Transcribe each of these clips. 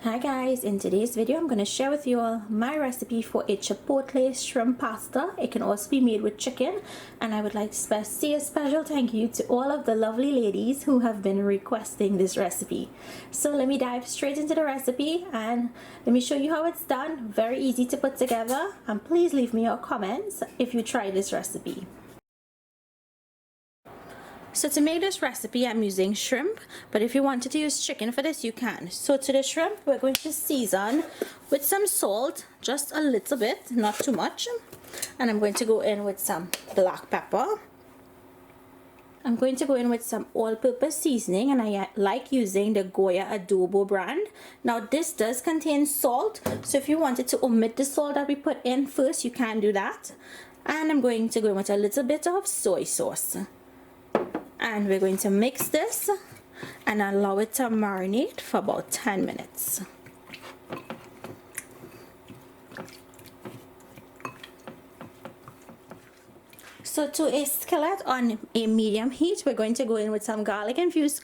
Hi guys, in today's video I'm going to share with you all my recipe for a chipotle shrimp pasta. It can also be made with chicken, and I would like to say a special thank you to all of the lovely ladies who have been requesting this recipe. So let me dive straight into the recipe and let me show you how it's done. Very easy to put together, and please leave me your comments if you try this recipe. So to make this recipe I'm using shrimp, but if you wanted to use chicken for this you can. So to the shrimp we're going to season with some salt, just a little bit, not too much, and I'm going to go in with some black pepper. I'm going to go in with some all-purpose seasoning, and I like using the Goya adobo brand. Now this does contain salt, so if you wanted to omit the salt that we put in first you can do that. And I'm going to go in with a little bit of soy sauce. And we're going to mix this and allow it to marinate for about 10 minutes. So to a skillet on a medium heat, we're going to go in with some garlic infused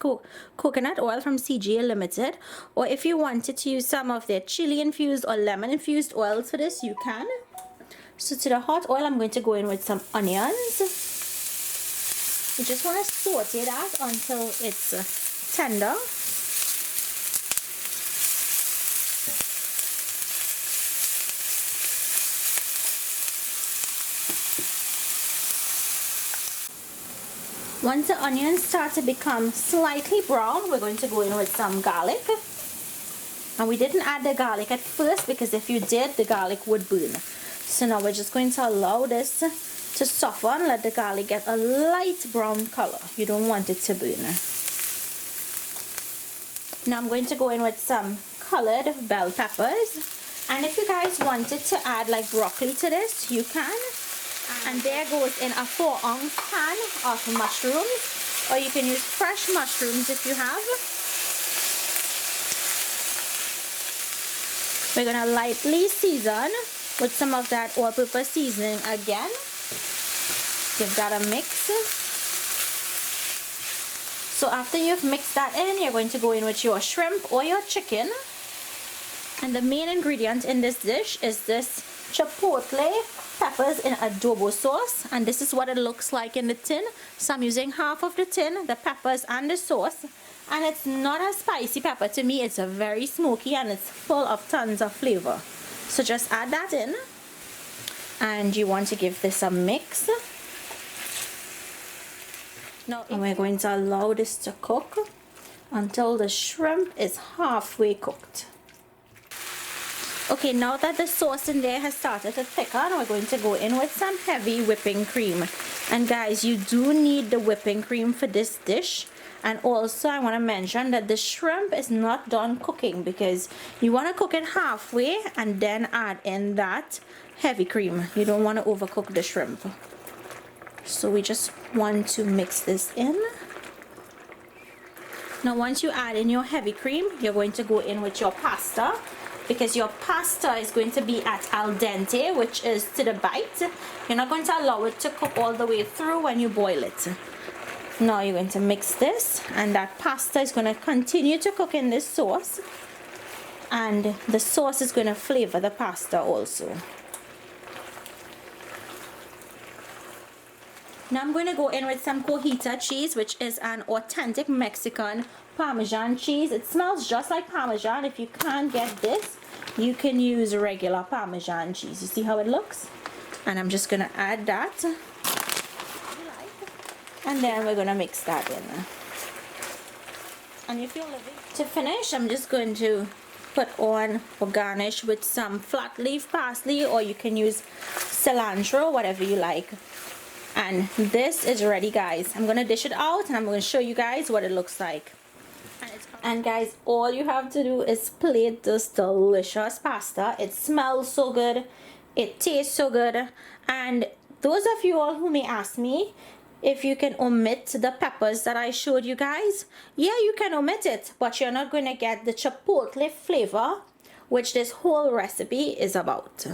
coconut oil from CGA Limited, or if you wanted to use some of their chili infused or lemon infused oils for this, you can. So to the hot oil I'm going to go in with some onions. You just want to saute that until it's tender. Once the onions start to become slightly brown, we're going to go in with some garlic. And we didn't add the garlic at first because if you did, the garlic would burn. So now we're just going to allow this to soften, let the garlic get a light brown color. You don't want it to burn. Now I'm going to go in with some colored bell peppers, and if you guys wanted to add like broccoli to this, you can. And there goes in a 4-ounce pan of mushrooms, or you can use fresh mushrooms if you have. We're going to lightly season with some of that all-purpose seasoning again. Give that a mix. So after you've mixed that in, you're going to go in with your shrimp or your chicken. And the main ingredient in this dish is this chipotle peppers in adobo sauce, and this is what it looks like in the tin. So I'm using half of the tin, the peppers and the sauce, and it's not a spicy pepper. To me it's a very smoky and it's full of tons of flavor. So just add that in, and you want to give this a mix. Now we're going to allow this to cook until the shrimp is halfway cooked. Okay, now that the sauce in there has started to thicken, we're going to go in with some heavy whipping cream. And guys, you do need the whipping cream for this dish. And also I want to mention that the shrimp is not done cooking, because you want to cook it halfway and then add in that heavy cream. You don't want to overcook the shrimp. So we just want to mix this in. Now once you add in your heavy cream, you're going to go in with your pasta, because your pasta is going to be at al dente, which is to the bite. You're not going to allow it to cook all the way through when you boil it. Now you're going to mix this, and that pasta is going to continue to cook in this sauce, and the sauce is going to flavor the pasta also. Now I'm going to go in with some cojita cheese, which is an authentic Mexican Parmesan cheese. It smells just like Parmesan. If you can't get this, you can use regular Parmesan cheese. You see how it looks? And I'm just going to add that. And then we're going to mix that in. And if you're living to finish, I'm just going to put on or garnish with some flat leaf parsley, or you can use cilantro, whatever you like. And this is ready, guys. I'm going to dish it out and I'm going to show you guys what it looks like. And guys, all you have to do is plate this delicious pasta. It smells so good, it tastes so good. And those of you all who may ask me if you can omit the peppers that I showed you guys, yeah, you can omit it, but you're not going to get the chipotle flavor, which this whole recipe is about.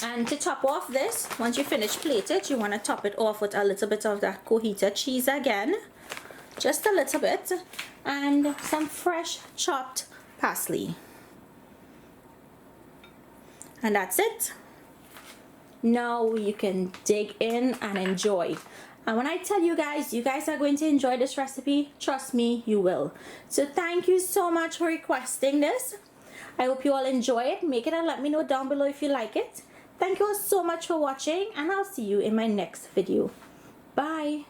And to top off this, once you finish plate it, you want to top it off with a little bit of that cojita cheese again. just a little bit, and some fresh chopped parsley. And that's it. Now you can dig in and enjoy. And when I tell you guys are going to enjoy this recipe, trust me, you will. So thank you so much for requesting this. I hope you all enjoy it. Make it and let me know down below if you like it. Thank you all so much for watching, and I'll see you in my next video. Bye.